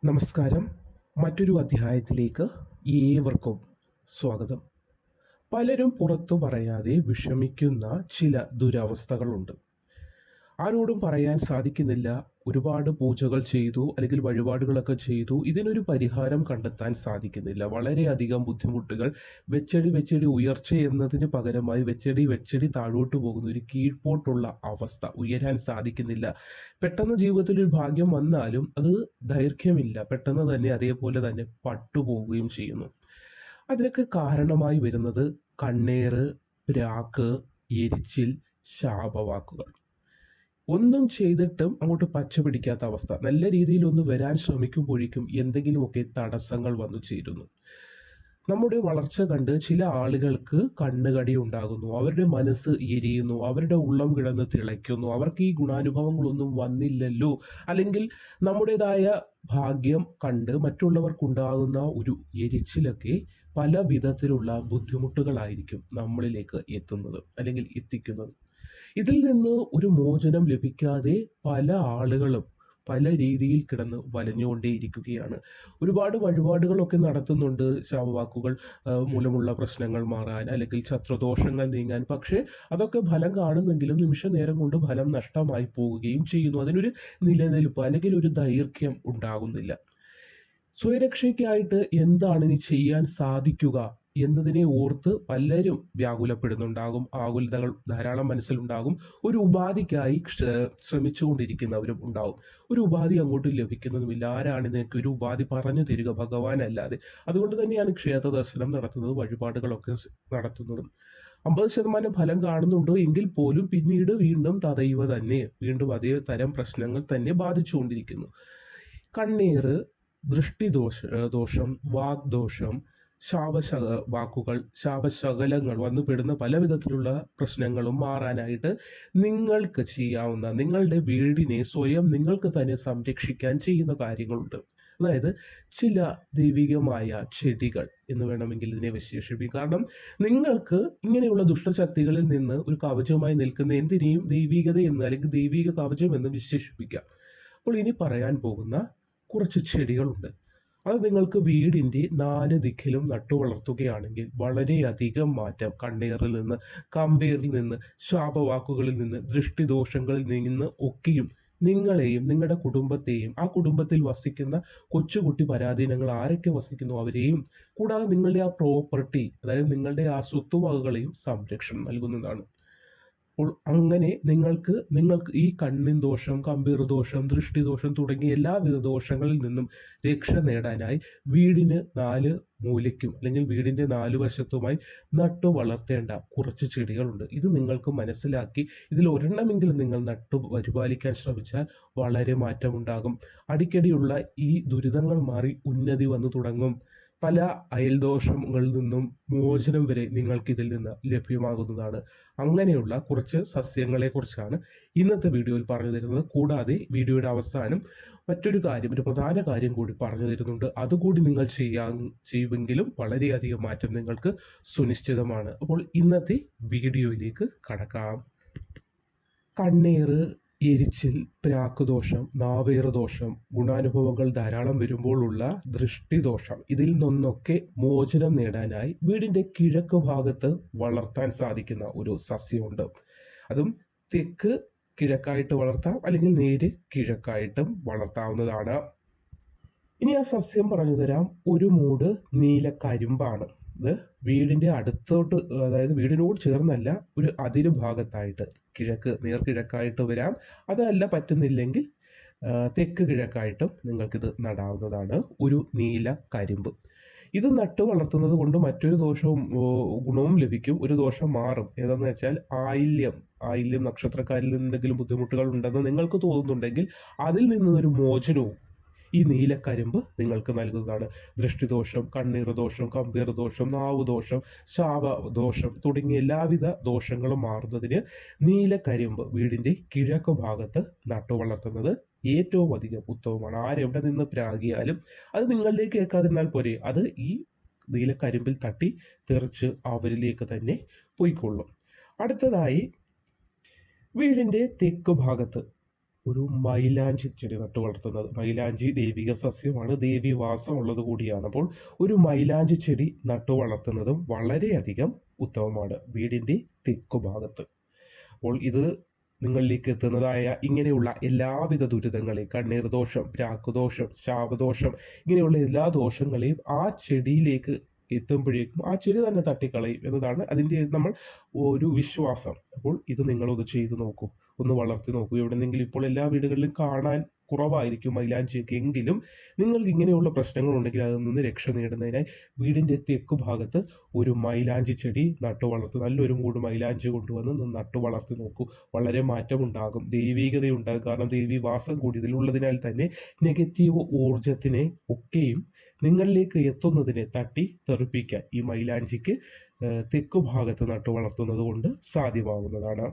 നമസ്കാരം. മറ്റൊരു അധ്യായത്തിലേക്ക് ഏവർക്കും സ്വാഗതം. പലരും പുറത്തു പറയാതെ വിഷമിക്കുന്ന ചില ദുരവസ്ഥകളുണ്ട്. ആരോടും പറയാൻ സാധിക്കുന്നില്ല. ഒരുപാട് പൂജകൾ ചെയ്തു, അല്ലെങ്കിൽ വഴിപാടുകളൊക്കെ ചെയ്തു, ഇതിനൊരു പരിഹാരം കണ്ടെത്താൻ സാധിക്കുന്നില്ല. വളരെയധികം ബുദ്ധിമുട്ടുകൾ, വെച്ചടി ഉയർച്ച എന്നതിന് പകരമായി വെച്ചടി താഴോട്ട് പോകുന്ന ഒരു കീഴ്പോട്ടുള്ള അവസ്ഥ, ഉയരാൻ സാധിക്കുന്നില്ല. പെട്ടെന്ന് ജീവിതത്തിൽ ഒരു ഭാഗ്യം വന്നാലും അത് ദൈർഘ്യമില്ല, പെട്ടെന്ന് തന്നെ അതേപോലെ തന്നെ പട്ടുപോവുകയും ചെയ്യുന്നു. അതിനൊക്കെ കാരണമായി വരുന്നത് കണ്ണേറ്, പ്രാക്ക്, എരിച്ചിൽ, ശാപവാക്കുകൾ. ഒന്നും ചെയ്തിട്ടും അങ്ങോട്ട് പച്ച പിടിക്കാത്ത അവസ്ഥ. നല്ല രീതിയിൽ ഒന്ന് വരാൻ ശ്രമിക്കുമ്പോഴേക്കും എന്തെങ്കിലുമൊക്കെ തടസ്സങ്ങൾ വന്നു ചേരുന്നു. നമ്മുടെ വളർച്ച കണ്ട് ചില ആളുകൾക്ക് കണ്ണുകടി ഉണ്ടാകുന്നു, അവരുടെ മനസ്സ് എരിയുന്നു, അവരുടെ ഉള്ളം കിടന്ന് തിളയ്ക്കുന്നു. അവർക്ക് ഈ ഗുണാനുഭവങ്ങളൊന്നും വന്നില്ലല്ലോ, അല്ലെങ്കിൽ നമ്മുടേതായ ഭാഗ്യം കണ്ട് മറ്റുള്ളവർക്കുണ്ടാകുന്ന ഒരു എരിച്ചിലൊക്കെ പല വിധത്തിലുള്ള ബുദ്ധിമുട്ടുകളായിരിക്കും നമ്മളിലേക്ക് എത്തുന്നത് അല്ലെങ്കിൽ എത്തിക്കുന്നത്. ഇതിൽ നിന്ന് ഒരു മോചനം ലഭിക്കാതെ പല ആളുകളും പല രീതിയിൽ കിടന്ന് വലഞ്ഞുകൊണ്ടേയിരിക്കുകയാണ്. ഒരുപാട് വഴിപാടുകളൊക്കെ നടത്തുന്നുണ്ട്, ശാപവാക്കുകൾ മൂലമുള്ള പ്രശ്നങ്ങൾ മാറാൻ, അല്ലെങ്കിൽ ശത്രുദോഷങ്ങൾ നീങ്ങാൻ. പക്ഷേ അതൊക്കെ ഫലം കാണുന്നെങ്കിലും നിമിഷ നേരം കൊണ്ട് ഫലം നഷ്ടമായി പോവുകയും ചെയ്യുന്നു. അതിനൊരു നിലനിൽപ്പ് അല്ലെങ്കിൽ ഒരു ദൈർഘ്യം ഉണ്ടാകുന്നില്ല. സ്വയരക്ഷയ്ക്കായിട്ട് എന്താണ് ഇനി ചെയ്യാൻ സാധിക്കുക എന്നതിനെ ഓർത്ത് പലരും വ്യാകുലപ്പെടുന്നുണ്ടാകും. ആകുലതകൾ ധാരാളം മനസ്സിലുണ്ടാകും. ഒരു ഉപാധിക്കായി ശ്രമിച്ചുകൊണ്ടിരിക്കുന്നവരും ഉണ്ടാകും. ഒരു ഉപാധി അങ്ങോട്ട് ലഭിക്കുന്നതുമില്ല. ആരാണ് നിനക്ക് ഒരു ഉപാധി പറഞ്ഞു തരിക? ഭഗവാനല്ലാതെ. അതുകൊണ്ട് തന്നെയാണ് ക്ഷേത്ര ദർശനം നടത്തുന്നത്, വഴിപാടുകളൊക്കെ നടത്തുന്നതും. 50% ഫലം കാണുന്നുണ്ടോ എങ്കിൽ പോലും പിന്നീട് വീണ്ടും തദൈവ തന്നെ, വീണ്ടും അതേ തരം പ്രശ്നങ്ങൾ തന്നെ ബാധിച്ചുകൊണ്ടിരിക്കുന്നു. കണ്ണീര്, ദോഷം, വാഗ്ദോഷം, വാക്കുകൾ, ശാപശകലങ്ങൾ വന്നുപെടുന്ന പല വിധത്തിലുള്ള പ്രശ്നങ്ങളും മാറാനായിട്ട് നിങ്ങൾക്ക് ചെയ്യാവുന്ന, നിങ്ങളുടെ വീടിനെ സ്വയം നിങ്ങൾക്ക് തന്നെ സംരക്ഷിക്കാൻ ചെയ്യുന്ന കാര്യങ്ങളുണ്ട്. അതായത് ചില ദൈവികമായ ചെടികൾ എന്ന് വേണമെങ്കിൽ ഇതിനെ വിശേഷിപ്പിക്കും. കാരണം നിങ്ങൾക്ക് ഇങ്ങനെയുള്ള ദുഷ്ടശക്തികളിൽ നിന്ന് ഒരു കവചമായി നിൽക്കുന്ന എന്തിനേയും ദൈവികത എന്ന്, അല്ലെങ്കിൽ ദൈവിക കവചം എന്ന് വിശേഷിപ്പിക്കാം. അപ്പോൾ ഇനി പറയാൻ പോകുന്ന കുറച്ച് ചെടികളുണ്ട്. അത് നിങ്ങൾക്ക് വീടിൻ്റെ 4 ദിക്കിലും നട്ടു വളർത്തുകയാണെങ്കിൽ വളരെയധികം മാറ്റം, കണ്ണേറിൽ നിന്ന്, കമ്പേറിൽ നിന്ന്, ശാപവാക്കുകളിൽ നിന്ന്, ദൃഷ്ടിദോഷങ്ങളിൽ നിന്ന് ഒക്കെയും നിങ്ങളെയും നിങ്ങളുടെ കുടുംബത്തെയും ആ കുടുംബത്തിൽ വസിക്കുന്ന കൊച്ചുകുട്ടി പരാധീനങ്ങൾ ആരൊക്കെ വസിക്കുന്നു അവരെയും, കൂടാതെ നിങ്ങളുടെ ആ പ്രോപ്പർട്ടി, അതായത് നിങ്ങളുടെ ആ സ്വത്തുവകകളെയും സംരക്ഷണം നൽകുന്നതാണ്. അപ്പോൾ അങ്ങനെ നിങ്ങൾക്ക് ഈ കണ്ണിൻ ദോഷം, കമ്പീർ ദോഷം, ദൃഷ്ടിദോഷം തുടങ്ങിയ എല്ലാവിധ ദോഷങ്ങളിൽ നിന്നും രക്ഷ നേടാനായി വീടിന് 4 മൂലയ്ക്കും, അല്ലെങ്കിൽ വീടിൻ്റെ 4 വശത്തുമായി നട്ടു വളർത്തേണ്ട കുറച്ച് ചെടികളുണ്ട്. ഇത് നിങ്ങൾക്ക് മനസ്സിലാക്കി ഇതിൽ ഒരെണ്ണമെങ്കിലും നിങ്ങൾ നട്ടു പരിപാലിക്കാൻ ശ്രമിച്ചാൽ വളരെ മാറ്റമുണ്ടാകും. അടിക്കടിയുള്ള ഈ ദുരിതങ്ങൾ മാറി ഉന്നതി വന്നു തുടങ്ങും. പല അയൽദോഷങ്ങളിൽ നിന്നും മോചനം വരെ നിങ്ങൾക്കിതിൽ നിന്ന് ലഭ്യമാകുന്നതാണ്. അങ്ങനെയുള്ള കുറച്ച് സസ്യങ്ങളെക്കുറിച്ചാണ് ഇന്നത്തെ വീഡിയോയിൽ പറഞ്ഞു തരുന്നത്. കൂടാതെ വീഡിയോയുടെ അവസാനം മറ്റൊരു കാര്യം, ഒരു പ്രധാന കാര്യം കൂടി പറഞ്ഞു തരുന്നുണ്ട്. അതുകൂടി നിങ്ങൾ ചെയ്യുമെങ്കിലും വളരെയധികം മാറ്റം നിങ്ങൾക്ക് സുനിശ്ചിതമാണ്. അപ്പോൾ ഇന്നത്തെ വീഡിയോയിലേക്ക് കടക്കാം. കണ്ണേറ്, എരിച്ചിൽ, പ്രാക്കുദോഷം, നാവേറുദോഷം, ഗുണാനുഭവങ്ങൾ ധാരാളം വരുമ്പോഴുള്ള ദൃഷ്ടിദോഷം, ഇതിൽ നിന്നൊക്കെ മോചനം നേടാനായി വീടിൻ്റെ കിഴക്ക് ഭാഗത്ത് വളർത്താൻ സാധിക്കുന്ന ഒരു സസ്യമുണ്ട്. അതും തെക്ക് കിഴക്കായിട്ട് വളർത്താം, അല്ലെങ്കിൽ നേര് കിഴക്കായിട്ടും വളർത്താവുന്നതാണ്. ഇനി ആ സസ്യം പറഞ്ഞു തരാം. ഒരു മൂട് നീലക്കരിമ്പാണ്. ഇത് വീടിൻ്റെ അടുത്തോട്ട്, അതായത് വീടിനോട് ചേർന്നല്ല, ഒരു അതിര് ഭാഗത്തായിട്ട്, നേർക്കിഴക്കായിട്ട് വരാം. അതല്ല പറ്റുന്നില്ലെങ്കിൽ തെക്ക് കിഴക്കായിട്ടും നിങ്ങൾക്കിത് നടാവുന്നതാണ്. ഒരു നീല കരിമ്പ്. ഇത് നട്ടു വളർത്തുന്നത് കൊണ്ട് മറ്റൊരു ഗുണവും ലഭിക്കും. ഒരു ദോഷം മാറും. ഏതാണെന്ന് വെച്ചാൽ ആയില്യം നക്ഷത്രക്കാരിൽ നിന്ന് എന്തെങ്കിലും ബുദ്ധിമുട്ടുകൾ ഉണ്ടെന്ന് നിങ്ങൾക്ക് തോന്നുന്നുണ്ടെങ്കിൽ അതിൽ നിന്നൊരു മോചനവും ഈ നീലക്കരിമ്പ് നിങ്ങൾക്ക് നൽകുന്നതാണ്. ദൃഷ്ടിദോഷം, കണ്ണീർ ദോഷം, കമ്പീർ ദോഷം, നാവുദോഷം, ശാപദോഷം തുടങ്ങിയ എല്ലാവിധ ദോഷങ്ങളും മാറുന്നതിന് നീലക്കരിമ്പ് വീടിൻ്റെ കിഴക്ക് ഭാഗത്ത് നട്ടു വളർത്തുന്നത് ഏറ്റവും അധികം ഉത്തമമാണ്. ആരെവിടെ നിന്ന് പ്രാഗിയാലും അത് നിങ്ങളിലേക്ക് കേൾക്കാതിരുന്നാൽ പോരെ, അത് ഈ നീലക്കരിമ്പിൽ തട്ടി തെറിച്ച് അവരിലേക്ക് തന്നെ പോയിക്കൊള്ളും. അടുത്തതായി വീടിൻ്റെ തെക്ക് ഭാഗത്ത് ഒരു മൈലാഞ്ചി ചെടി നട്ടു വളർത്തുന്നത്. മൈലാഞ്ചി ദൈവിക സസ്യമാണ്, ദേവി വാസം ഉള്ളത് കൂടിയാണ്. അപ്പോൾ ഒരു മൈലാഞ്ചി ചെടി നട്ടു വളർത്തുന്നതും വളരെയധികം ഉത്തമമാണ് വീടിൻ്റെ തെക്കു ഭാഗത്ത്. അപ്പോൾ ഇത് നിങ്ങളിലേക്ക് എത്തുന്നതായ ഇങ്ങനെയുള്ള എല്ലാവിധ ദുരിതങ്ങളെയും, കണ്ണീർ ദോഷം, പ്രാക്കുദോഷം, ശാപദോഷം, ഇങ്ങനെയുള്ള എല്ലാ ദോഷങ്ങളെയും ആ ചെടിയിലേക്ക് എത്തുമ്പോഴേക്കും ആ ചെടി തന്നെ തട്ടിക്കളയും എന്നതാണ് അതിൻ്റെ നമ്മൾ ഒരു വിശ്വാസം. അപ്പോൾ ഇത് നിങ്ങളൊന്ന് ചെയ്തു നോക്കൂ, ഒന്ന് വളർത്തി നോക്കൂ. എവിടെന്നെങ്കിലും ഇപ്പോൾ എല്ലാ വീടുകളിലും കാണാൻ കുറവായിരിക്കും മൈലാഞ്ചിയൊക്കെ, എങ്കിലും നിങ്ങൾക്ക് ഇങ്ങനെയുള്ള പ്രശ്നങ്ങളുണ്ടെങ്കിൽ അതിൽ നിന്ന് രക്ഷ നേടുന്നതിനായി വീടിൻ്റെ തെക്കു ഭാഗത്ത് ഒരു മൈലാഞ്ചി ചെടി നട്ടു വളർത്തി, നല്ലൊരു മൂട് മൈലാഞ്ചി കൊണ്ടുവന്ന് നട്ടു വളർത്തി നോക്കൂ. വളരെ മാറ്റമുണ്ടാകും, ദൈവികതയുണ്ടാകും. കാരണം ദേവി വാസം കൂടി ഇതിലുള്ളതിനാൽ തന്നെ നെഗറ്റീവ് ഊർജത്തിനെ ഒക്കെയും നിങ്ങളിലേക്ക് എത്തുന്നതിനെ തട്ടി തെറിപ്പിക്കാൻ ഈ മൈലാഞ്ചിക്ക് തെക്കു ഭാഗത്ത് നട്ടു വളർത്തുന്നത് കൊണ്ട് സാധ്യമാകുന്നതാണ്.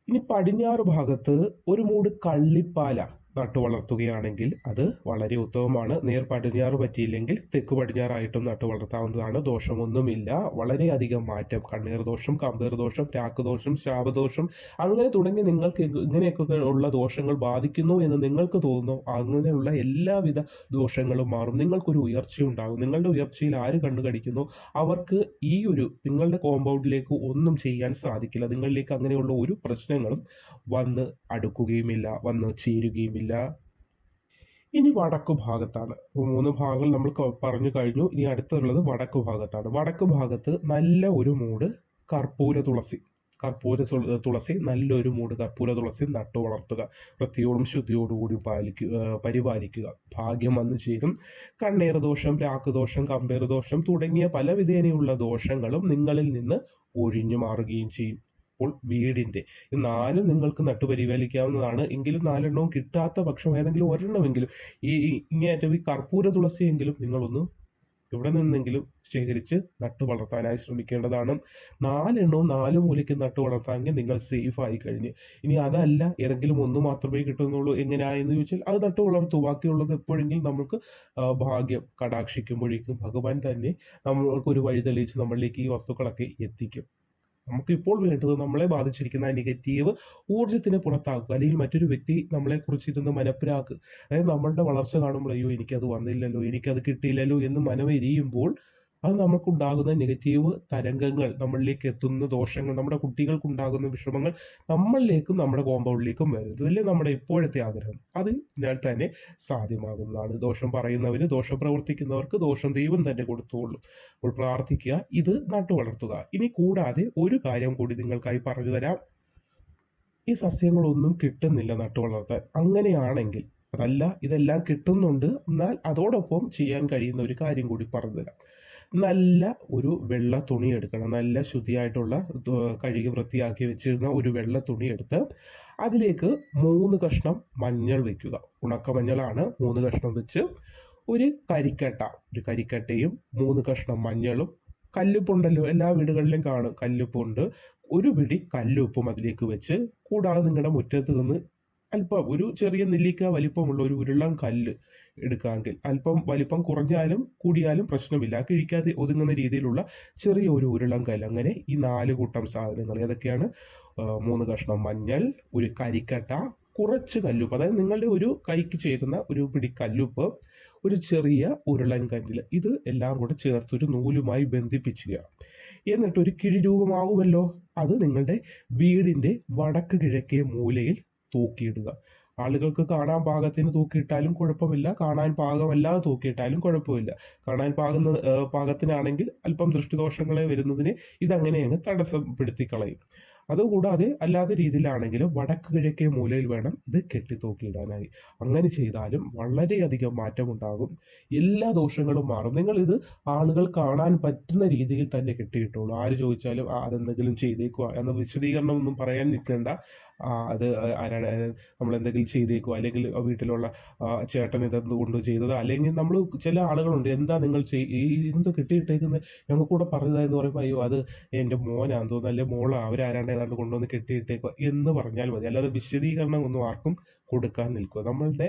ഇനി പടിഞ്ഞാറ് ഭാഗത്ത് ഒരു മൂട് കള്ളിപ്പാല നട്ടു വളർത്തുകയാണെങ്കിൽ അത് വളരെ ഉത്തമമാണ്. നേർ പടിഞ്ഞാറ് പറ്റിയില്ലെങ്കിൽ തെക്ക് പടിഞ്ഞാറായിട്ടും നട്ടു വളർത്താവുന്നതാണ്. ദോഷമൊന്നുമില്ല. വളരെയധികം മാറ്റം, കണ്ണീർ ദോഷം, കമ്പീർ ദോഷം, രാക്കുദോഷം, ശാപദോഷം, അങ്ങനെ തുടങ്ങി നിങ്ങൾക്ക് ഇങ്ങനെയൊക്കെ ഉള്ള ദോഷങ്ങൾ ബാധിക്കുന്നു എന്ന് നിങ്ങൾക്ക് തോന്നുന്നു, അങ്ങനെയുള്ള എല്ലാവിധ ദോഷങ്ങളും മാറും. നിങ്ങൾക്കൊരു ഉയർച്ചയുണ്ടാകും. നിങ്ങളുടെ ഉയർച്ചയിൽ ആര് കണ്ണു കടിക്കുന്നു അവർക്ക് ഈ ഒരു നിങ്ങളുടെ കോമ്പൗണ്ടിലേക്ക് ഒന്നും ചെയ്യാൻ സാധിക്കില്ല. നിങ്ങളിലേക്ക് അങ്ങനെയുള്ള ഒരു പ്രശ്നങ്ങളും വന്ന് അടുക്കുകയുമില്ല, വന്ന് ചേരുകയുമില്ല. ഇനി വടക്കു ഭാഗത്താണ്. 3 ഭാഗങ്ങൾ നമ്മൾ പറഞ്ഞു കഴിഞ്ഞു. ഇനി അടുത്തുള്ളത് വടക്കു ഭാഗത്താണ്. വടക്കു ഭാഗത്ത് നല്ല ഒരു മൂട് കർപ്പൂര തുളസി നല്ലൊരു മൂട് കർപ്പൂര തുളസി നട്ടു വളർത്തുക. വൃത്തിയോടും ശുദ്ധിയോടുകൂടി പരിപാലിക്കുക. ഭാഗ്യം വന്നു ചേരും. കണ്ണേർ ദോഷം, രാക്കുദോഷം, കമ്പേർ ദോഷം തുടങ്ങിയ പല വിധേനയുള്ള ദോഷങ്ങളും നിങ്ങളിൽ നിന്ന് ഒഴിഞ്ഞു മാറുകയും ചെയ്യും. അപ്പോൾ വീടിൻ്റെ ഈ 4 നിങ്ങൾക്ക് നട്ടുപരിപാലിക്കാവുന്നതാണ്. എങ്കിലും 4 കിട്ടാത്ത പക്ഷം ഏതെങ്കിലും ഒരെണ്ണമെങ്കിലും ഇങ്ങേറ്റം ഈ കർപ്പൂര തുളസിയെങ്കിലും നിങ്ങളൊന്ന് ഇവിടെ നിന്നെങ്കിലും ശേഖരിച്ച് നട്ടു വളർത്താനായി ശ്രമിക്കേണ്ടതാണ്. 4 4 മൂലയ്ക്ക് നട്ടു വളർത്താമെങ്കിൽ നിങ്ങൾ സേഫ് ആയി കഴിഞ്ഞ്. ഇനി അതല്ല ഏതെങ്കിലും ഒന്ന് മാത്രമേ കിട്ടുന്നുള്ളൂ എങ്ങനെയായെന്ന് ചോദിച്ചാൽ അത് നട്ടു വളർത്തു. ബാക്കിയുള്ളത് എപ്പോഴെങ്കിലും നമുക്ക് ഭാഗ്യം കടാക്ഷിക്കുമ്പോഴേക്കും ഭഗവാൻ തന്നെ നമ്മൾക്കൊരു വഴി തെളിയിച്ച് നമ്മളിലേക്ക് ഈ വസ്തുക്കളൊക്കെ എത്തിക്കും. നമുക്കിപ്പോൾ വേണ്ടത് നമ്മളെ ബാധിച്ചിരിക്കുന്ന നെഗറ്റീവ് ഊർജ്ജത്തിനെ പുറത്താക്കുക, അല്ലെങ്കിൽ മറ്റൊരു വ്യക്തി നമ്മളെ കുറിച്ചിരുന്ന് മനപ്പിലാക്കുക. അതായത് നമ്മളുടെ വളർച്ച കാണുമ്പോൾ അയ്യോ എനിക്കത് വന്നില്ലല്ലോ, എനിക്കത് കിട്ടിയില്ലല്ലോ എന്ന് മനമെരിയുമ്പോൾ അത് നമുക്കുണ്ടാകുന്ന നെഗറ്റീവ് തരംഗങ്ങൾ, നമ്മളിലേക്ക് എത്തുന്ന ദോഷങ്ങൾ, നമ്മുടെ കുട്ടികൾക്കുണ്ടാകുന്ന വിഷമങ്ങൾ നമ്മളിലേക്കും നമ്മുടെ കോമ്പൗണ്ടിലേക്കും വരുന്നത്. ഇതല്ലേ നമ്മുടെ ഇപ്പോഴത്തെ ആഗ്രഹം. അത് ഞാൻ തന്നെ സാധ്യമാകുന്നതാണ്. ദോഷം പറയുന്നവന്, ദോഷം പ്രവർത്തിക്കുന്നവർക്ക് ദോഷം ദൈവം തന്നെ കൊടുത്തുകൊള്ളും. അപ്പോൾ പ്രാർത്ഥിക്കുക, ഇത് നട്ടു വളർത്തുക. ഇനി കൂടാതെ ഒരു കാര്യം കൂടി നിങ്ങൾക്കായി പറഞ്ഞു തരാം. ഈ സസ്യങ്ങളൊന്നും കിട്ടുന്നില്ല നട്ടു വളർത്താൻ. അങ്ങനെയാണെങ്കിൽ അതല്ല, ഇതെല്ലാം കിട്ടുന്നുണ്ട്, എന്നാൽ അതോടൊപ്പം ചെയ്യാൻ കഴിയുന്ന ഒരു കാര്യം കൂടി പറഞ്ഞുതരാം. നല്ല ഒരു വെള്ള തുണി എടുക്കണം. നല്ല ശുദ്ധിയായിട്ടുള്ള കഴുകി വൃത്തിയാക്കി വെച്ചിരുന്ന ഒരു വെള്ള തുണി എടുത്ത് അതിലേക്ക് 3 കഷ്ണം മഞ്ഞൾ വയ്ക്കുക. ഉണക്കമഞ്ഞളാണ്. 3 കഷ്ണം വെച്ച് ഒരു കരിക്കട്ടയും 3 കഷ്ണം മഞ്ഞളും, കല്ലുപ്പുണ്ടല്ലോ, എല്ലാ വീടുകളിലും കാണും കല്ലുപ്പുണ്ട്, ഒരു പിടി കല്ലുപ്പും അതിലേക്ക് വെച്ച്, കൂടാതെ നിങ്ങളുടെ മുറ്റത്ത് നിന്ന് അല്പം ഒരു ചെറിയ നെല്ലിക്ക വലിപ്പമുള്ള ഒരു ഉരുളൻ കല്ല് എടുക്കാമെങ്കിൽ, അല്പം വലിപ്പം കുറഞ്ഞാലും കൂടിയാലും പ്രശ്നമില്ല, കിഴിക്കാതെ ഒതുങ്ങുന്ന രീതിയിലുള്ള ചെറിയ ഒരു ഉരുളൻ കല്ല്. അങ്ങനെ ഈ 4 കൂട്ടം സാധനങ്ങൾ ഏതൊക്കെയാണ്? 3 കഷ്ണം മഞ്ഞൾ, ഒരു കരിക്കട്ട, കുറച്ച് കല്ലുപ്പ്, അതായത് നിങ്ങളുടെ ഒരു കൈക്ക് ചേരുന്ന ഒരു പിടി കല്ലുപ്പ്, ഒരു ചെറിയ ഉരുളൻ കല്ല്, ഇത് എല്ലാം കൂടെ ചേർത്തൊരു നൂലുമായി ബന്ധിപ്പിക്കുക. എന്നിട്ട് ഒരു കിഴി രൂപമാകുമല്ലോ, അത് നിങ്ങളുടെ വീടിൻ്റെ വടക്ക് കിഴക്കേ മൂലയിൽ തൂക്കിയിടുക. ആളുകൾക്ക് കാണാൻ പാകത്തിന് തൂക്കിയിട്ടാലും കുഴപ്പമില്ല, കാണാൻ പാകമല്ലാതെ തൂക്കിയിട്ടാലും കുഴപ്പമില്ല. കാണാൻ പാകത്തിനാണെങ്കിൽ അല്പം ദൃഷ്ടിദോഷങ്ങളെ വരുന്നതിന് ഇതങ്ങനെ അങ്ങ് തടസ്സപ്പെടുത്തി കളയും. അതുകൂടാതെ അല്ലാത്ത രീതിയിലാണെങ്കിലും വടക്ക് കിഴക്കേ മൂലയിൽ വേണം ഇത് കെട്ടി തൂക്കിയിടാനായി. അങ്ങനെ ചെയ്താലും വളരെയധികം മാറ്റമുണ്ടാകും. എല്ലാ ദോഷങ്ങളും മാറും. നിങ്ങളിത് ആളുകൾ കാണാൻ പറ്റുന്ന രീതിയിൽ തന്നെ കെട്ടിയിട്ടുള്ളൂ. ആര് ചോദിച്ചാലും അതെന്തെങ്കിലും ചെയ്തേക്കുക എന്ന വിശദീകരണം ഒന്നും പറയാൻ നിൽക്കേണ്ട. അത് ആരാണ്, നമ്മളെന്തെങ്കിലും ചെയ്തേക്കുക, അല്ലെങ്കിൽ വീട്ടിലുള്ള ചേട്ടൻ ഇതെന്തുകൊണ്ട് ചെയ്തത്, അല്ലെങ്കിൽ നമ്മൾ ചില ആളുകളുണ്ട്, എന്താ നിങ്ങൾ എന്ത് കെട്ടിയിട്ടേക്കുന്നത്, ഞങ്ങൾക്ക് കൂടെ പറഞ്ഞതായെന്ന് പറയുമ്പോൾ അയ്യോ അത് എൻ്റെ മോനാന്ന് തോന്നുന്നു, അല്ലെങ്കിൽ മോളാണ്, അവരാരാണ്ട് ഏതാണ്ട് കൊണ്ടുവന്ന് കെട്ടിയിട്ടേക്കുക എന്ന് പറഞ്ഞാൽ മതി. അല്ലാതെ വിശദീകരണം ഒന്നും ആർക്കും കൊടുക്കാൻ നിൽക്കുക. നമ്മളുടെ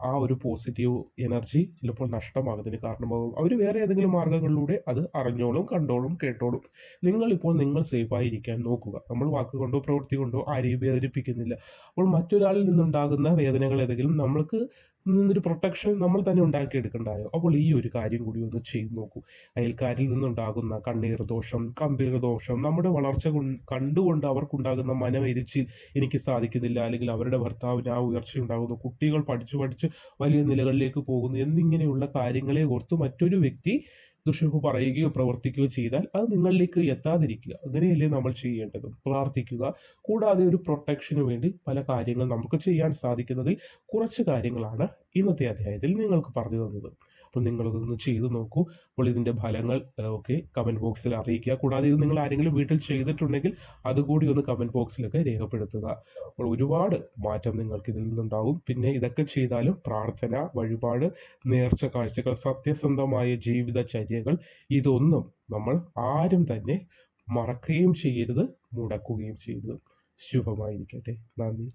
ആ ഒരു പോസിറ്റീവ് എനർജി ചിലപ്പോൾ നഷ്ടമാകുന്നതിന് കാരണമാകും. അവർ വേറെ ഏതെങ്കിലും മാർഗ്ഗങ്ങളിലൂടെ അത് അറിഞ്ഞോളും, കണ്ടോളും, കേട്ടോളും. നിങ്ങളിപ്പോൾ നിങ്ങൾ സേഫായിരിക്കാൻ നോക്കുക. നമ്മൾ വാക്കുകൊണ്ടോ പ്രവൃത്തി കൊണ്ടോ ആരെയും വേദനിപ്പിക്കുന്നില്ല. അപ്പോൾ മറ്റൊരാളിൽ നിന്നുണ്ടാകുന്ന വേദനകൾ ഏതെങ്കിലും നമ്മൾക്ക് നിന്നൊരു പ്രൊട്ടക്ഷൻ നമ്മൾ തന്നെ ഉണ്ടാക്കിയെടുക്കണ്ടായോ? അപ്പോൾ ഈ ഒരു കാര്യം കൂടി ഒന്ന് ചെയ്ത് നോക്കൂ. അയൽക്കാരിൽ നിന്നുണ്ടാകുന്ന കണ്ണീർ ദോഷം, ഗംഭീര ദോഷം, നമ്മുടെ വളർച്ച കണ്ടുകൊണ്ട് അവർക്കുണ്ടാകുന്ന മനമെരിച്ചിൽ എനിക്ക് സാധിക്കുന്നില്ല, അല്ലെങ്കിൽ അവരുടെ ഭർത്താവിന് ആ ഉയർച്ചയുണ്ടാകുന്നു, കുട്ടികൾ പഠിച്ചു പഠിച്ച് വലിയ നിലകളിലേക്ക് പോകുന്നു എന്നിങ്ങനെയുള്ള കാര്യങ്ങളെ ഓർത്ത് മറ്റൊരു വ്യക്തി ദുഷിപ്പ് പറയുകയോ പ്രവർത്തിക്കുകയോ ചെയ്താൽ അത് നിങ്ങളിലേക്ക് എത്താതിരിക്കുക. അങ്ങനെയല്ലേ നമ്മൾ ചെയ്യേണ്ടത്? പ്രാർത്ഥിക്കുക. കൂടാതെ ഒരു പ്രൊട്ടക്ഷന് വേണ്ടി പല കാര്യങ്ങൾ നമുക്ക് ചെയ്യാൻ സാധിക്കുന്നതിൽ കുറച്ച് കാര്യങ്ങളാണ് ഇന്നത്തെ അധ്യായത്തിൽ നിങ്ങൾക്ക് പറഞ്ഞു തന്നത്. അപ്പോൾ നിങ്ങളതൊന്ന് ചെയ്തു നോക്കൂ. അപ്പോൾ ഇതിൻ്റെ ഫലങ്ങൾ ഒക്കെ കമൻറ്റ് ബോക്സിൽ അറിയിക്കുക. കൂടാതെ ഇത് നിങ്ങൾ ആരെങ്കിലും വീട്ടിൽ ചെയ്തിട്ടുണ്ടെങ്കിൽ അതുകൂടി ഒന്ന് കമൻറ്റ് ബോക്സിലൊക്കെ രേഖപ്പെടുത്തുക. അപ്പോൾ ഒരുപാട് മാറ്റം നിങ്ങൾക്ക് ഇതിൽ നിന്നുണ്ടാവും. പിന്നെ ഇതൊക്കെ ചെയ്താലും പ്രാർത്ഥന, വഴിപാട്, നേർച്ച കാഴ്ചകൾ, സത്യസന്ധമായ ജീവിതചര്യകൾ, ഇതൊന്നും നമ്മൾ ആരും തന്നെ മറക്കുകയും ചെയ്യരുത്, മുടക്കുകയും ചെയ്യരുത്. ശുഭമായിരിക്കട്ടെ. നന്ദി.